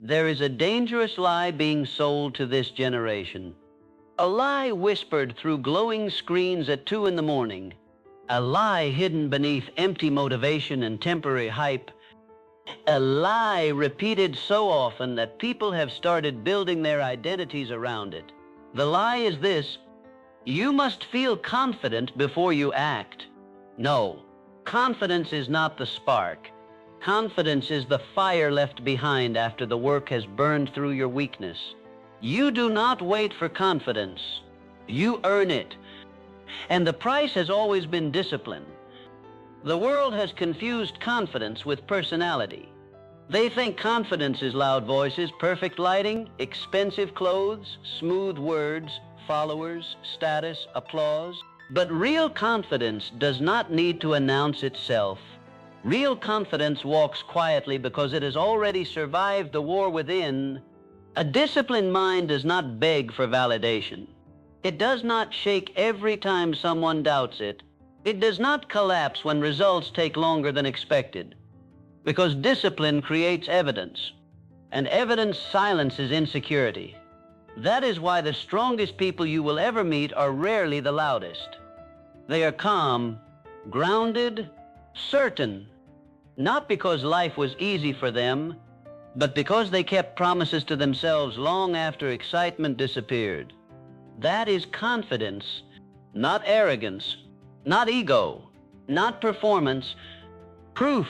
There is a dangerous lie being sold to this generation. A lie whispered through glowing screens at 2 in the morning. A lie hidden beneath empty motivation and temporary hype. A lie repeated so often that people have started building their identities around it. The lie is this: you must feel confident before you act. No, confidence is not the spark. Confidence is the fire left behind after the work has burned through your weakness. You do not wait for confidence. You earn it. And the price has always been discipline. The world has confused confidence with personality. They think confidence is loud voices, perfect lighting, expensive clothes, smooth words, followers, status, applause. But real confidence does not need to announce itself. Real confidence walks quietly because it has already survived the war within. A disciplined mind does not beg for validation. It does not shake every time someone doubts it. It does not collapse when results take longer than expected. Because discipline creates evidence, and evidence silences insecurity. That is why the strongest people you will ever meet are rarely the loudest. They are calm, grounded, certain, not because life was easy for them, but because they kept promises to themselves long after excitement disappeared. That is confidence, not arrogance, not ego, not performance. Proof.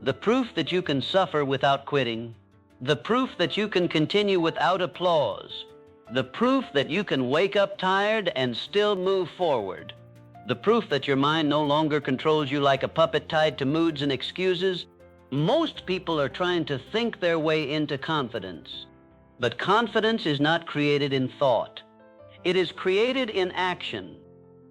The proof that you can suffer without quitting. The proof that you can continue without applause. The proof that you can wake up tired and still move forward. The proof that your mind no longer controls you like a puppet tied to moods and excuses. Most people are trying to think their way into confidence. But confidence is not created in thought. It is created in action.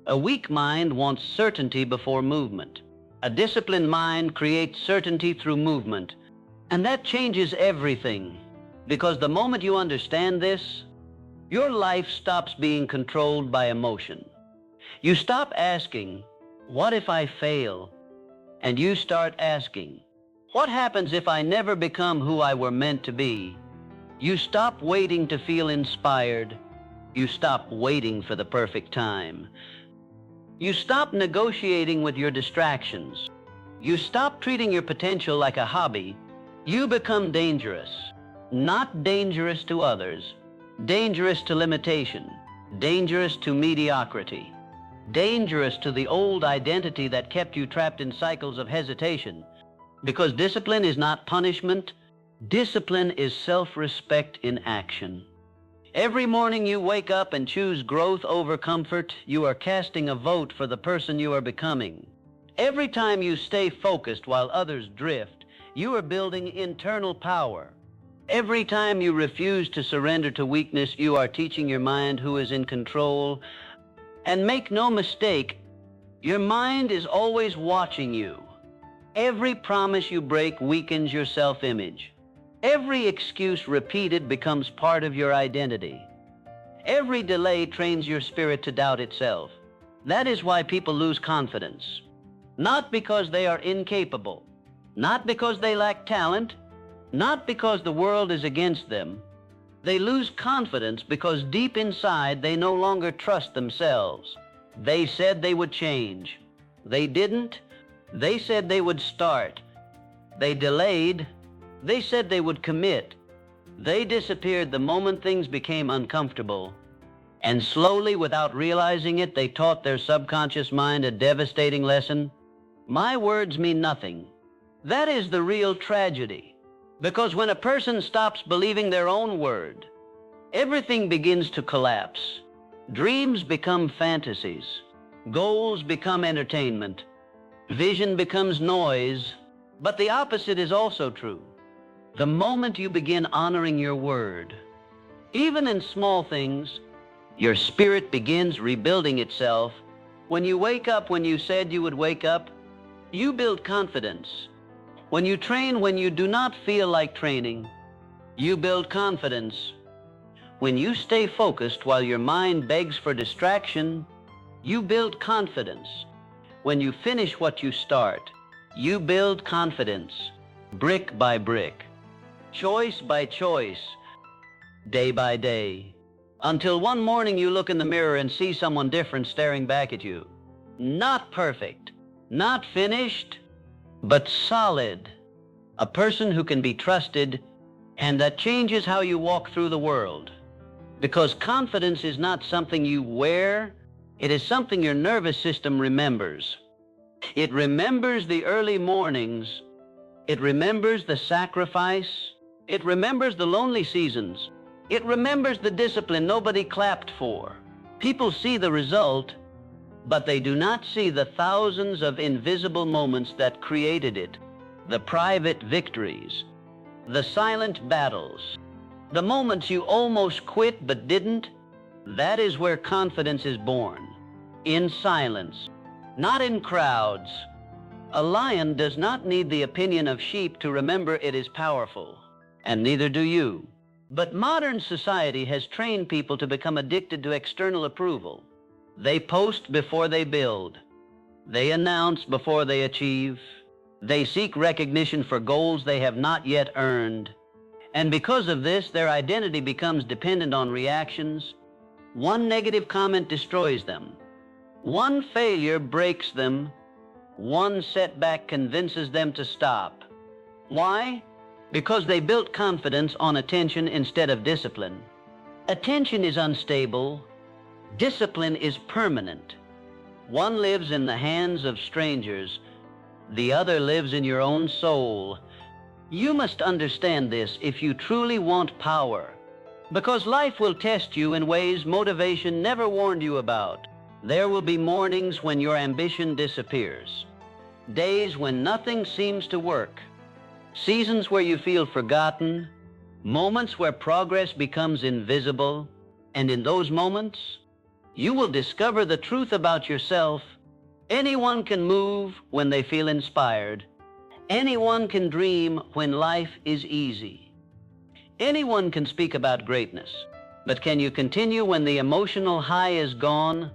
A weak mind wants certainty before movement. A disciplined mind creates certainty through movement. And that changes everything. Because the moment you understand this, your life stops being controlled by emotion. You stop asking, what if I fail? And you start asking, what happens if I never become who I were meant to be? You stop waiting to feel inspired. You stop waiting for the perfect time. You stop negotiating with your distractions. You stop treating your potential like a hobby. You become dangerous. Not dangerous to others. Dangerous to limitation. Dangerous to mediocrity. Dangerous to the old identity that kept you trapped in cycles of hesitation. Because discipline is not punishment. Discipline is self-respect in action. Every morning you wake up and choose growth over comfort, you are casting a vote for the person you are becoming. Every time you stay focused while others drift, you are building internal power. Every time you refuse to surrender to weakness, you are teaching your mind who is in control. And make no mistake, your mind is always watching you. Every promise you break weakens your self-image. Every excuse repeated becomes part of your identity. Every delay trains your spirit to doubt itself. That is why people lose confidence. Not because they are incapable, not because they lack talent, not because the world is against them. They lose confidence because deep inside they no longer trust themselves. They said they would change. They didn't. They said they would start. They delayed. They said they would commit. They disappeared the moment things became uncomfortable. And slowly, without realizing it, they taught their subconscious mind a devastating lesson. My words mean nothing. That is the real tragedy. Because when a person stops believing their own word, everything begins to collapse. Dreams become fantasies. Goals become entertainment. Vision becomes noise. But the opposite is also true. The moment you begin honoring your word, even in small things, your spirit begins rebuilding itself. When you wake up when you said you would wake up, you build confidence. When you train when you do not feel like training, you build confidence. When you stay focused while your mind begs for distraction, you build confidence. When you finish what you start, you build confidence, brick by brick. choice by choice, day by day, until one morning you look in the mirror and see someone different staring back at you. Not perfect, not finished, but solid. A person who can be trusted, and that changes how you walk through the world. Because confidence is not something you wear, it is something your nervous system remembers. It remembers the early mornings. It remembers the sacrifice. It remembers the lonely seasons. It remembers the discipline nobody clapped for. People see the result, but they do not see the thousands of invisible moments that created it, the private victories, the silent battles, the moments you almost quit but didn't. That is where confidence is born, in silence, not in crowds. A lion does not need the opinion of sheep to remember it is powerful, and neither do you. But modern society has trained people to become addicted to external approval. They post before they build. They announce before they achieve. They seek recognition for goals they have not yet earned. And because of this, their identity becomes dependent on reactions. One negative comment destroys them. One failure breaks them. One setback convinces them to stop. Why? Because they built confidence on attention instead of discipline. Attention is unstable. Discipline is permanent. One lives in the hands of strangers. The other lives in your own soul. You must understand this if you truly want power, because life will test you in ways motivation never warned you about. There will be mornings when your ambition disappears, days when nothing seems to work, seasons where you feel forgotten, moments where progress becomes invisible, and in those moments, you will discover the truth about yourself. Anyone can move when they feel inspired. Anyone can dream when life is easy. Anyone can speak about greatness, but can you continue when the emotional high is gone?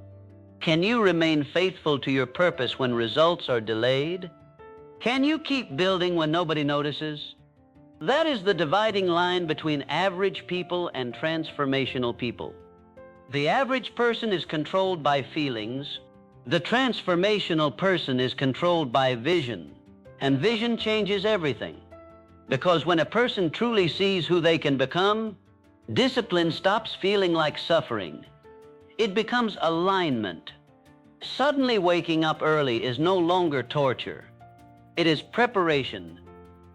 Can you remain faithful to your purpose when results are delayed? Can you keep building when nobody notices? That is the dividing line between average people and transformational people. The average person is controlled by feelings. The transformational person is controlled by vision. And vision changes everything. Because when a person truly sees who they can become, discipline stops feeling like suffering. It becomes alignment. Suddenly waking up early is no longer torture. It is preparation.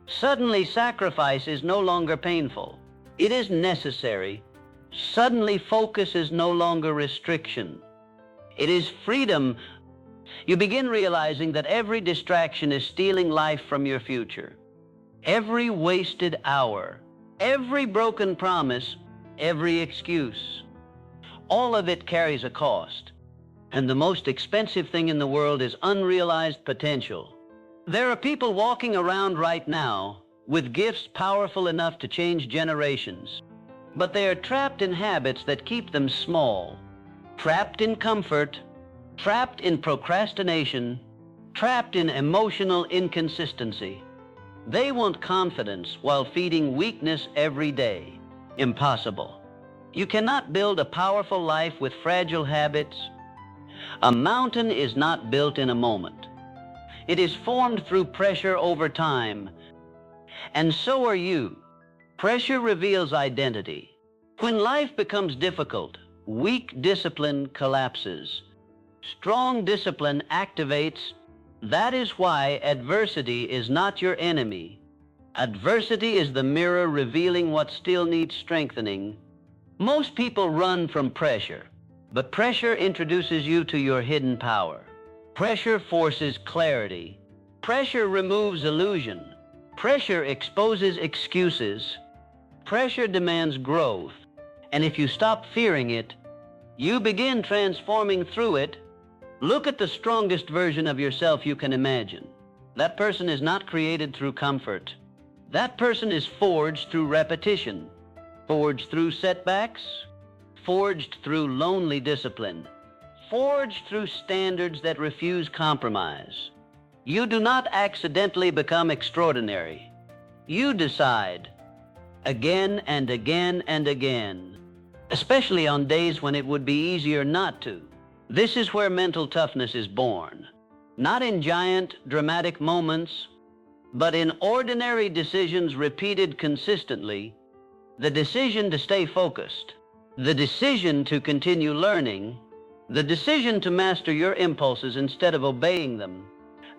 Suddenly sacrifice is no longer painful. It is necessary. Suddenly focus is no longer restriction. It is freedom. You begin realizing that every distraction is stealing life from your future. Every wasted hour, every broken promise, every excuse, all of it carries a cost. And the most expensive thing in the world is unrealized potential. There are people walking around right now with gifts powerful enough to change generations, but they are trapped in habits that keep them small, trapped in comfort, trapped in procrastination, trapped in emotional inconsistency. They want confidence while feeding weakness every day. Impossible. You cannot build a powerful life with fragile habits. A mountain is not built in a moment. It is formed through pressure over time. And so are you. Pressure reveals identity. When life becomes difficult, weak discipline collapses. Strong discipline activates. That is why adversity is not your enemy. Adversity is the mirror revealing what still needs strengthening. Most people run from pressure, but pressure introduces you to your hidden power. Pressure forces clarity. Pressure removes illusion. Pressure exposes excuses. Pressure demands growth. And if you stop fearing it, you begin transforming through it. Look at the strongest version of yourself you can imagine. That person is not created through comfort. That person is forged through repetition, forged through setbacks, forged through lonely discipline, forged through standards that refuse compromise. You do not accidentally become extraordinary. You decide. again and again and again, especially on days when it would be easier not to. This is where mental toughness is born, not in giant, dramatic moments, but in ordinary decisions repeated consistently, the decision to stay focused, the decision to continue learning, the decision to master your impulses instead of obeying them,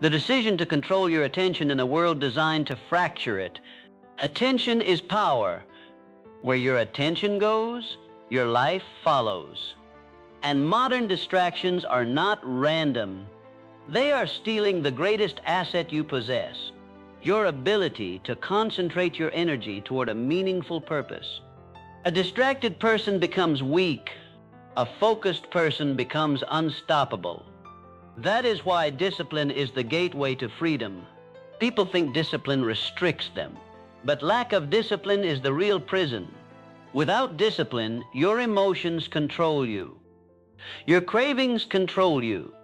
the decision to control your attention in a world designed to fracture it. Attention is power. Where your attention goes, your life follows. And modern distractions are not random. They are stealing the greatest asset you possess, your ability to concentrate your energy toward a meaningful purpose. A distracted person becomes weak. A focused person becomes unstoppable. That is why discipline is the gateway to freedom. People think discipline restricts them, but lack of discipline is the real prison. Without discipline, your emotions control you. Your cravings control you.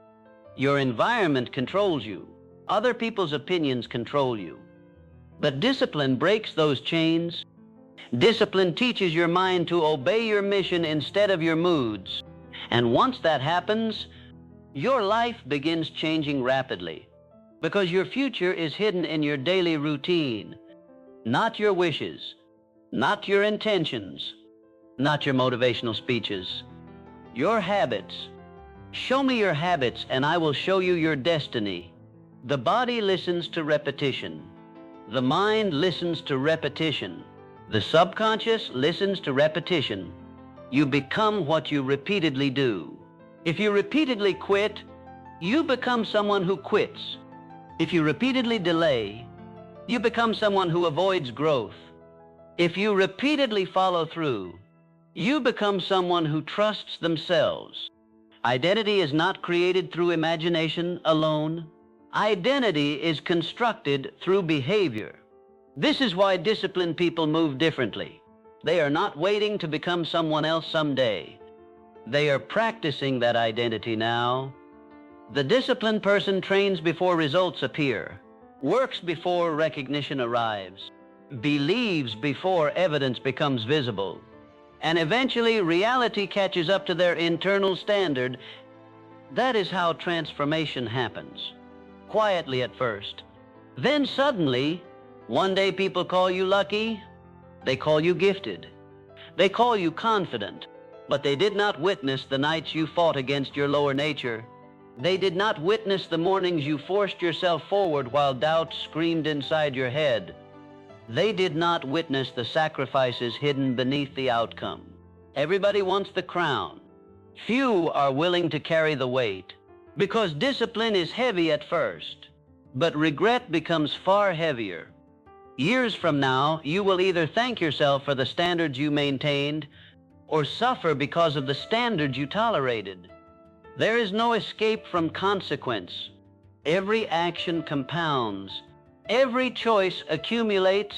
Your environment controls you. Other people's opinions control you. But discipline breaks those chains. Discipline teaches your mind to obey your mission instead of your moods. And once that happens, your life begins changing rapidly, because your future is hidden in your daily routine, not your wishes, not your intentions, not your motivational speeches, your habits. Show me your habits and I will show you your destiny. The body listens to repetition. The mind listens to repetition. The subconscious listens to repetition. You become what you repeatedly do. If you repeatedly quit, you become someone who quits. If you repeatedly delay, you become someone who avoids growth. If you repeatedly follow through, you become someone who trusts themselves. Identity is not created through imagination alone. Identity is constructed through behavior. This is why disciplined people move differently. They are not waiting to become someone else someday. They are practicing that identity now. The disciplined person trains before results appear, works before recognition arrives, believes before evidence becomes visible, and eventually reality catches up to their internal standard. That is how transformation happens. Quietly at first. Then suddenly, one day people call you lucky, they call you gifted, they call you confident, but they did not witness the nights you fought against your lower nature. They did not witness the mornings you forced yourself forward while doubt screamed inside your head. They did not witness the sacrifices hidden beneath the outcome. Everybody wants the crown. Few are willing to carry the weight, because discipline is heavy at first, but regret becomes far heavier. Years from now, you will either thank yourself for the standards you maintained or suffer because of the standards you tolerated. There is no escape from consequence. Every action compounds. Every choice accumulates.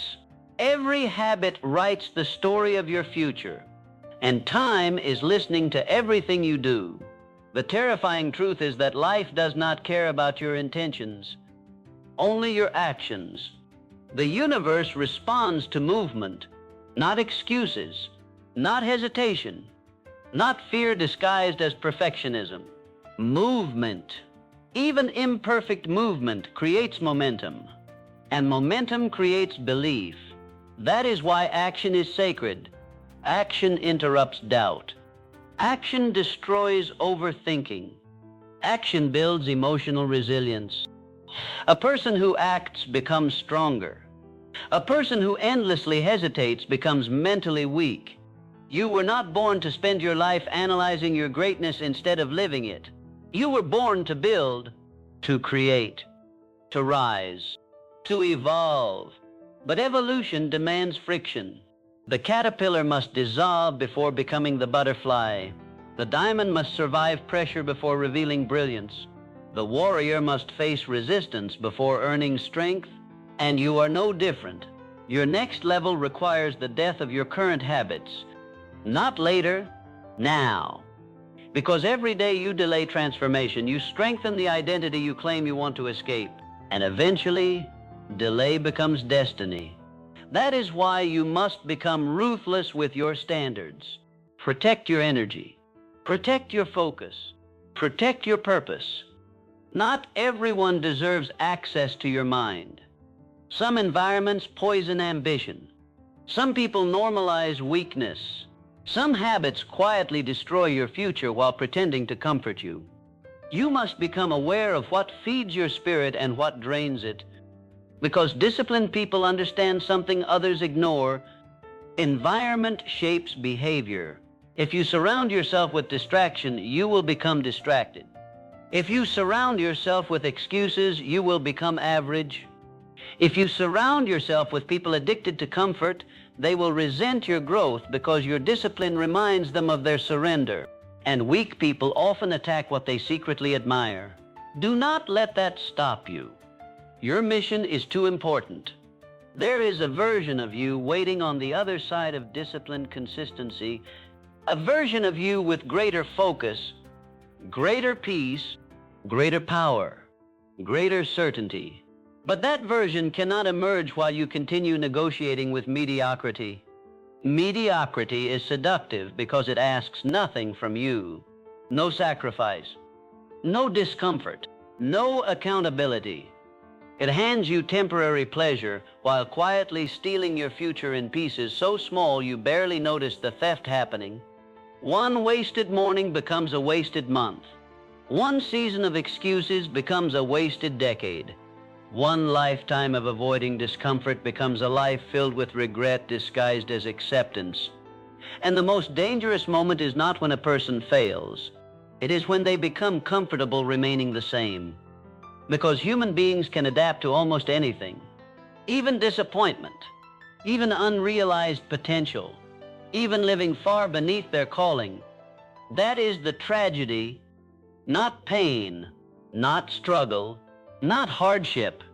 Every habit writes the story of your future. And time is listening to everything you do. The terrifying truth is that life does not care about your intentions, only your actions. The universe responds to movement, not excuses, not hesitation, not fear disguised as perfectionism. Movement, even imperfect movement, creates momentum, and momentum creates belief. That is why action is sacred. Action interrupts doubt. Action destroys overthinking. Action builds emotional resilience. A person who acts becomes stronger. A person who endlessly hesitates becomes mentally weak. You were not born to spend your life analyzing your greatness instead of living it. You were born to build, to create, to rise, to evolve. But evolution demands friction. The caterpillar must dissolve before becoming the butterfly. The diamond must survive pressure before revealing brilliance. The warrior must face resistance before earning strength. And you are no different. Your next level requires the death of your current habits. Not later, now. Because every day you delay transformation, you strengthen the identity you claim you want to escape. And eventually, delay becomes destiny. That is why you must become ruthless with your standards. Protect your energy. Protect your focus. Protect your purpose. Not everyone deserves access to your mind. Some environments poison ambition. Some people normalize weakness. Some habits quietly destroy your future while pretending to comfort you. You must become aware of what feeds your spirit and what drains it, because disciplined people understand something others ignore. Environment shapes behavior. If you surround yourself with distraction, you will become distracted. If you surround yourself with excuses, you will become average. If you surround yourself with people addicted to comfort, they will resent your growth because your discipline reminds them of their surrender. And weak people often attack what they secretly admire. Do not let that stop you. Your mission is too important. There is a version of you waiting on the other side of disciplined consistency, a version of you with greater focus, greater peace, greater power, greater certainty. But that version cannot emerge while you continue negotiating with mediocrity. Mediocrity is seductive because it asks nothing from you. No sacrifice, no discomfort, no accountability. It hands you temporary pleasure while quietly stealing your future in pieces so small you barely notice the theft happening. One wasted morning becomes a wasted month. One season of excuses becomes a wasted decade. One lifetime of avoiding discomfort becomes a life filled with regret disguised as acceptance. And the most dangerous moment is not when a person fails. It is when they become comfortable remaining the same. Because human beings can adapt to almost anything, even disappointment, even unrealized potential, even living far beneath their calling. That is the tragedy, not pain, not struggle, not hardship.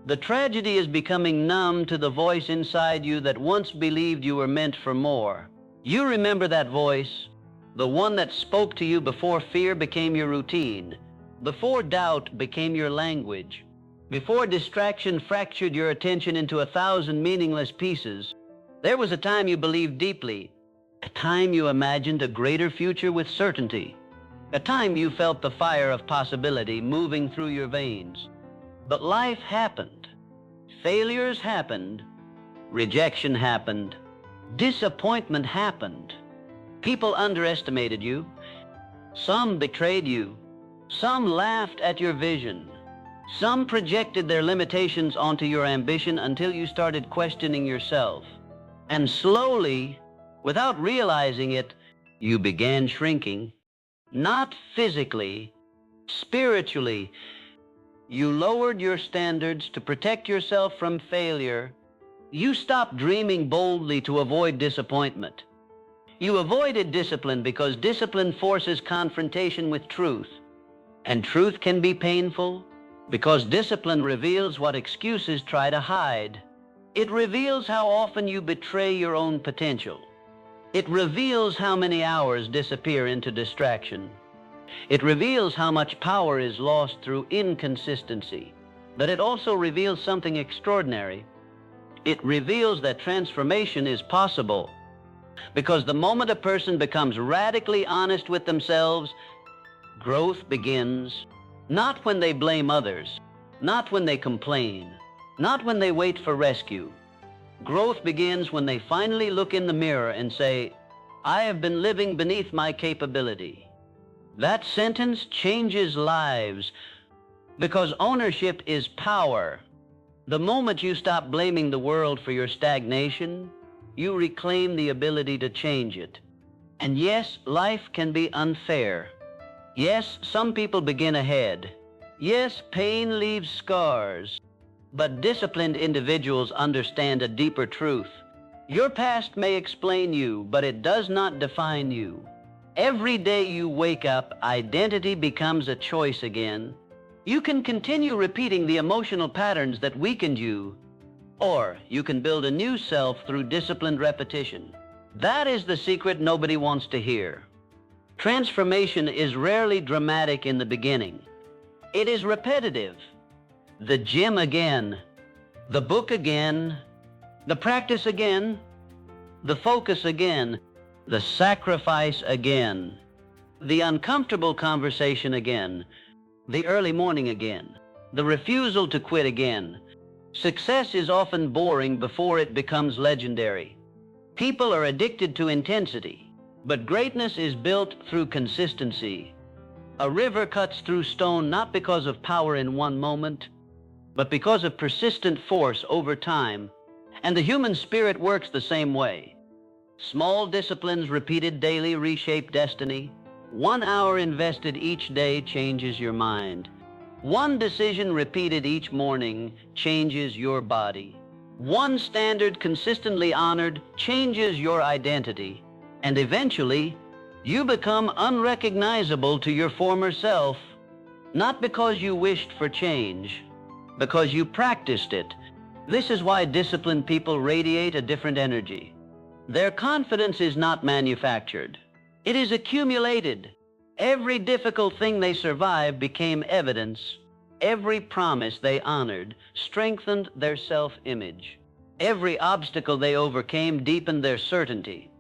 The tragedy is becoming numb to the voice inside you that once believed you were meant for more. You remember that voice, the one that spoke to you before fear became your routine, before doubt became your language, before distraction fractured your attention into 1,000 meaningless pieces. There was a time you believed deeply, a time you imagined a greater future with certainty, a time you felt the fire of possibility moving through your veins. But life happened. Failures happened. Rejection happened. Disappointment happened. People underestimated you. Some betrayed you. Some laughed at your vision. Some projected their limitations onto your ambition until you started questioning yourself. And slowly, without realizing it, you began shrinking. Not physically, spiritually. You lowered your standards to protect yourself from failure. You stopped dreaming boldly to avoid disappointment. You avoided discipline because discipline forces confrontation with truth. And truth can be painful because discipline reveals what excuses try to hide. It reveals how often you betray your own potential. It reveals how many hours disappear into distraction. It reveals how much power is lost through inconsistency. But it also reveals something extraordinary. It reveals that transformation is possible. Because the moment a person becomes radically honest with themselves, growth begins. Not when they blame others, not when they complain, not when they wait for rescue. Growth begins when they finally look in the mirror and say, "I have been living beneath my capability." That sentence changes lives because ownership is power. The moment you stop blaming the world for your stagnation, you reclaim the ability to change it. And yes, life can be unfair. Yes, some people begin ahead. Yes, pain leaves scars. But disciplined individuals understand a deeper truth. Your past may explain you, but it does not define you. Every day you wake up, identity becomes a choice again. You can continue repeating the emotional patterns that weakened you, or you can build a new self through disciplined repetition. That is the secret nobody wants to hear. Transformation is rarely dramatic in the beginning. It is repetitive. The gym again, the book again, The practice again, the focus again, the sacrifice again, the uncomfortable conversation again, the early morning again, the refusal to quit again. Success is often boring before it becomes legendary. People are addicted to intensity, but greatness is built through consistency. A river cuts through stone not because of power in one moment, but because of persistent force over time. And the human spirit works the same way. Small disciplines repeated daily reshape destiny. 1 hour invested each day changes your mind. One decision repeated each morning changes your body. One standard consistently honored changes your identity. And eventually, you become unrecognizable to your former self, not because you wished for change, because you practiced it. This is why disciplined people radiate a different energy. Their confidence is not manufactured. It is accumulated. Every difficult thing they survived became evidence. Every promise they honored strengthened their self-image. Every obstacle they overcame deepened their certainty.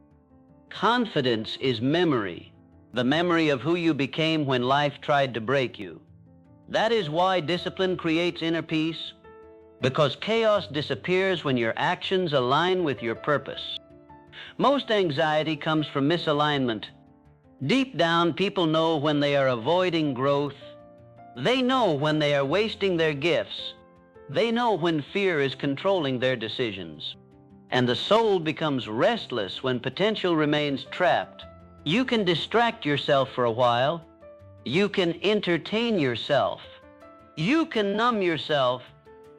Confidence is memory, the memory of who you became when life tried to break you. That is why discipline creates inner peace, because chaos disappears when your actions align with your purpose. Most anxiety comes from misalignment. Deep down, people know when they are avoiding growth. They know when they are wasting their gifts. They know when fear is controlling their decisions. And the soul becomes restless when potential remains trapped. You can distract yourself for a while. You can entertain yourself. You can numb yourself,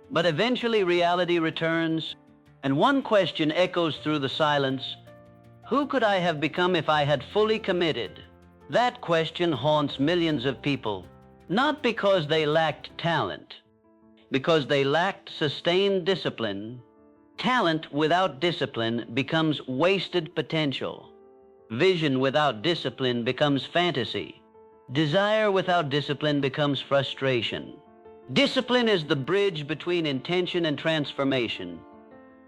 but eventually reality returns, and one question echoes through the silence. Who could I have become if I had fully committed? That question haunts millions of people, not because they lacked talent, because they lacked sustained discipline. Talent without discipline becomes wasted potential. Vision without discipline becomes fantasy. Desire without discipline becomes frustration. Discipline is the bridge between intention and transformation.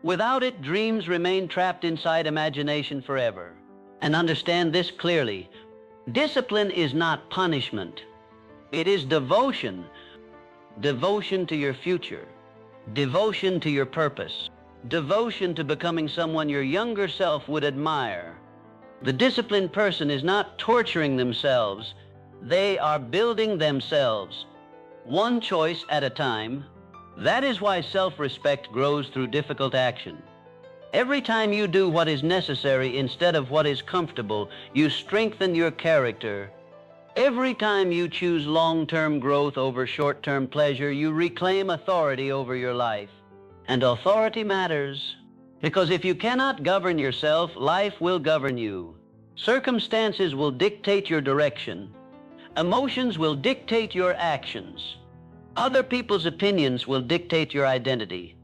Without it, dreams remain trapped inside imagination forever. And understand this clearly. Discipline is not punishment. It is devotion. Devotion to your future. Devotion to your purpose. Devotion to becoming someone your younger self would admire. The disciplined person is not torturing themselves. They are building themselves, one choice at a time. That is why self-respect grows through difficult action. Every time you do what is necessary instead of what is comfortable, you strengthen your character. Every time you choose long-term growth over short-term pleasure, you reclaim authority over your life. And authority matters, because if you cannot govern yourself, life will govern you. Circumstances will dictate your direction. Emotions will dictate your actions. Other people's opinions will dictate your identity.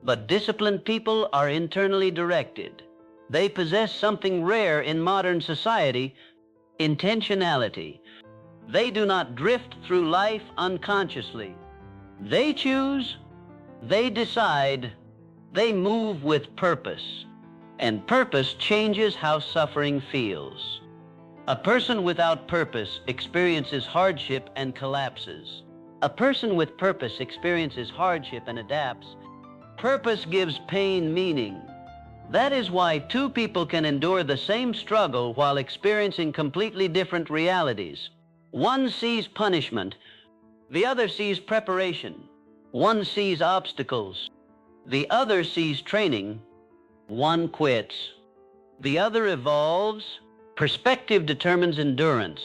But disciplined people are internally directed. They possess something rare in modern society: intentionality. They do not drift through life unconsciously. They choose, they decide, they move with purpose. And purpose changes how suffering feels. A person without purpose experiences hardship and collapses. A person with purpose experiences hardship and adapts. Purpose gives pain meaning. That is why two people can endure the same struggle while experiencing completely different realities. One sees punishment, the other sees preparation. One sees obstacles, the other sees training. One quits, the other evolves. Perspective determines endurance.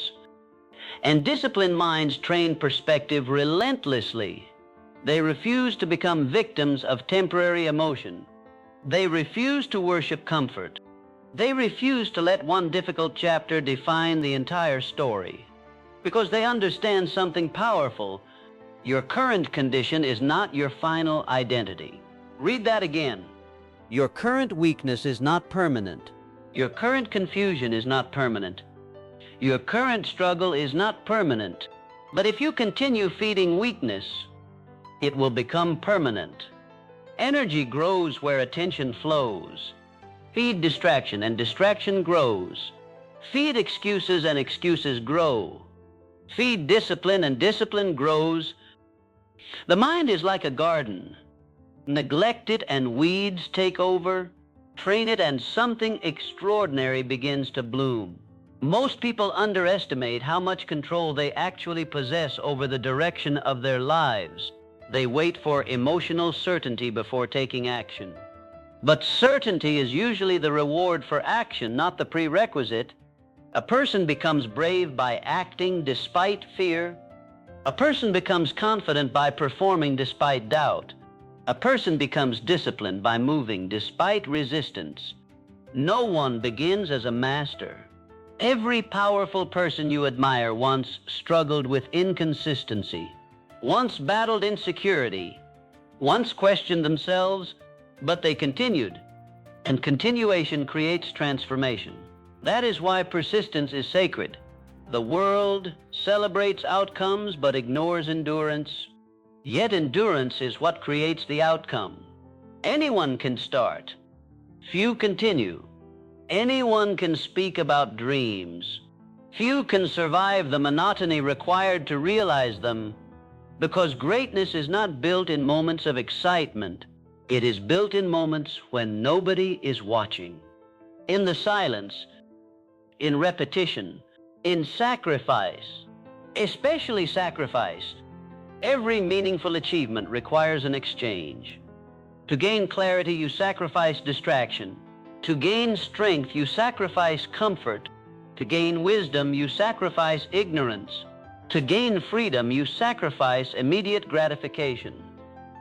And disciplined minds train perspective relentlessly. They refuse to become victims of temporary emotion. They refuse to worship comfort. They refuse to let one difficult chapter define the entire story. Because they understand something powerful. Your current condition is not your final identity. Read that again. Your current weakness is not permanent. Your current confusion is not permanent. Your current struggle is not permanent. But if you continue feeding weakness, it will become permanent. Energy grows where attention flows. Feed distraction and distraction grows. Feed excuses and excuses grow. Feed discipline and discipline grows. The mind is like a garden. Neglect it and weeds take over. Train it and something extraordinary begins to bloom. Most people underestimate how much control they actually possess over the direction of their lives. They wait for emotional certainty before taking action. But certainty is usually the reward for action, not the prerequisite. A person becomes brave by acting despite fear. A person becomes confident by performing despite doubt. A person becomes disciplined by moving despite resistance. No one begins as a master. Every powerful person you admire once struggled with inconsistency, once battled insecurity, once questioned themselves, but they continued. And continuation creates transformation. That is why persistence is sacred. The world celebrates outcomes but ignores endurance. Yet endurance is what creates the outcome. Anyone can start. Few continue. Anyone can speak about dreams. Few can survive the monotony required to realize them, because greatness is not built in moments of excitement. It is built in moments when nobody is watching. In the silence, in repetition, in sacrifice, especially sacrifice. Every meaningful achievement requires an exchange. To gain clarity, you sacrifice distraction. To gain strength, you sacrifice comfort. To gain wisdom, you sacrifice ignorance. To gain freedom, you sacrifice immediate gratification.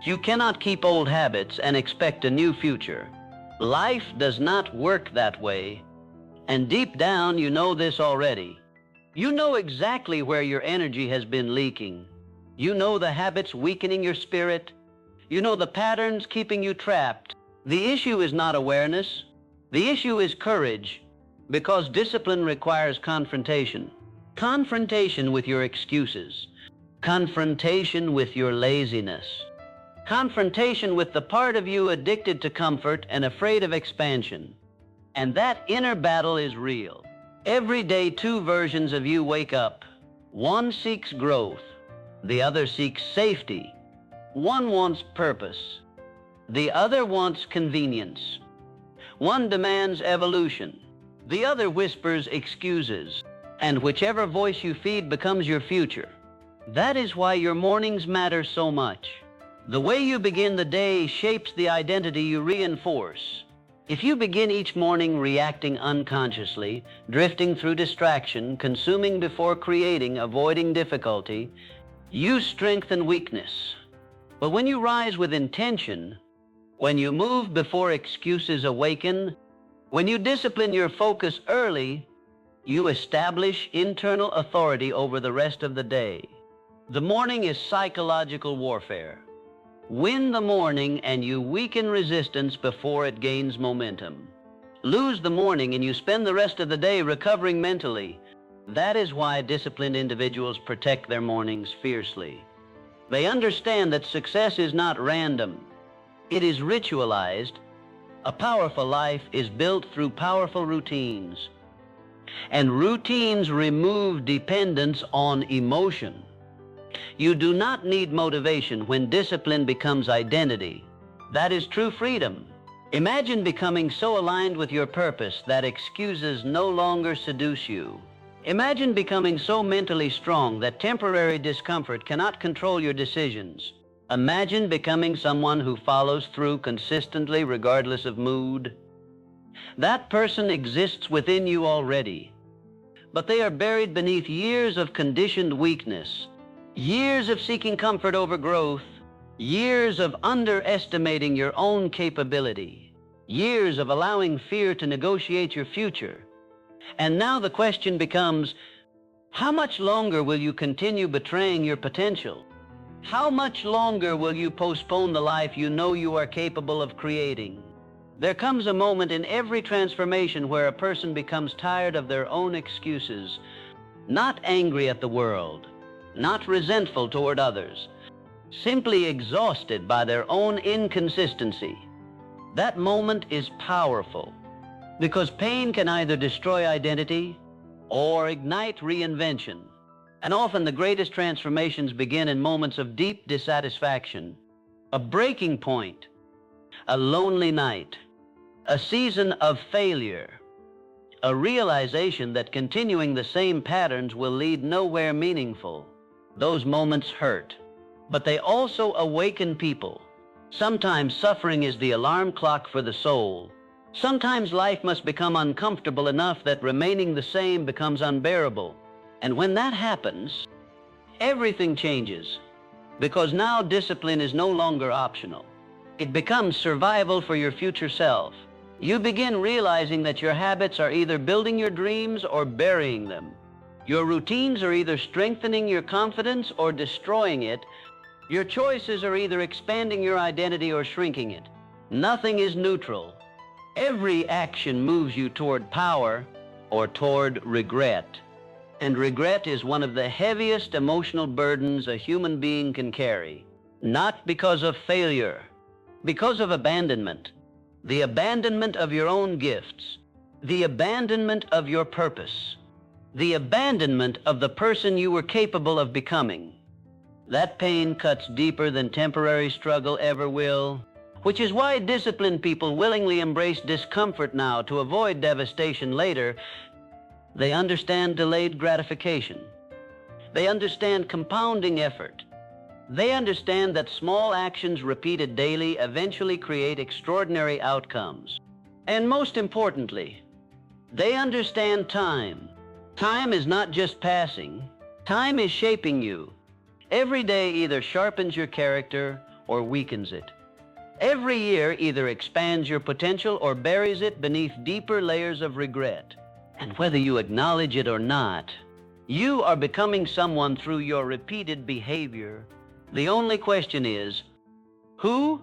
You cannot keep old habits and expect a new future. Life does not work that way. And deep down, you know this already. You know exactly where your energy has been leaking. You know the habits weakening your spirit. You know the patterns keeping you trapped. The issue is not awareness. The issue is courage, because discipline requires confrontation. Confrontation with your excuses. Confrontation with your laziness. Confrontation with the part of you addicted to comfort and afraid of expansion. And that inner battle is real. Every day, two versions of you wake up. One seeks growth. The other seeks safety. One wants purpose. The other wants convenience. One demands evolution. The other whispers excuses. And whichever voice you feed becomes your future. That is why your mornings matter so much. The way you begin the day shapes the identity you reinforce. If you begin each morning reacting unconsciously, drifting through distraction, consuming before creating, avoiding difficulty, you strengthen weakness. But when you rise with intention, when you move before excuses awaken, when you discipline your focus early, you establish internal authority over the rest of the day. The morning is psychological warfare. Win the morning and you weaken resistance before it gains momentum. Lose the morning and you spend the rest of the day recovering mentally. That is why disciplined individuals protect their mornings fiercely. They understand that success is not random. It is ritualized. A powerful life is built through powerful routines. And routines remove dependence on emotion. You do not need motivation when discipline becomes identity. That is true freedom. Imagine becoming so aligned with your purpose that excuses no longer seduce you. Imagine becoming so mentally strong that temporary discomfort cannot control your decisions. Imagine becoming someone who follows through consistently regardless of mood. That person exists within you already, but they are buried beneath years of conditioned weakness, years of seeking comfort over growth, years of underestimating your own capability, years of allowing fear to negotiate your future. And now the question becomes, how much longer will you continue betraying your potential? How much longer will you postpone the life you know you are capable of creating? There comes a moment in every transformation where a person becomes tired of their own excuses, not angry at the world, not resentful toward others, simply exhausted by their own inconsistency. That moment is powerful because pain can either destroy identity or ignite reinvention. And often the greatest transformations begin in moments of deep dissatisfaction, a breaking point, a lonely night, a season of failure, a realization that continuing the same patterns will lead nowhere meaningful. Those moments hurt, but they also awaken people. Sometimes suffering is the alarm clock for the soul. Sometimes life must become uncomfortable enough that remaining the same becomes unbearable. And when that happens, everything changes, because now discipline is no longer optional. It becomes survival for your future self. You begin realizing that your habits are either building your dreams or burying them. Your routines are either strengthening your confidence or destroying it. Your choices are either expanding your identity or shrinking it. Nothing is neutral. Every action moves you toward power or toward regret. And regret is one of the heaviest emotional burdens a human being can carry. Not because of failure, because of abandonment. The abandonment of your own gifts, the abandonment of your purpose, the abandonment of the person you were capable of becoming. That pain cuts deeper than temporary struggle ever will, which is why disciplined people willingly embrace discomfort now to avoid devastation later. They understand delayed gratification. They understand compounding effort. They understand that small actions repeated daily eventually create extraordinary outcomes. And most importantly, they understand time. Time is not just passing. Time is shaping you. Every day either sharpens your character or weakens it. Every year either expands your potential or buries it beneath deeper layers of regret. And whether you acknowledge it or not, you are becoming someone through your repeated behavior. The only question is, who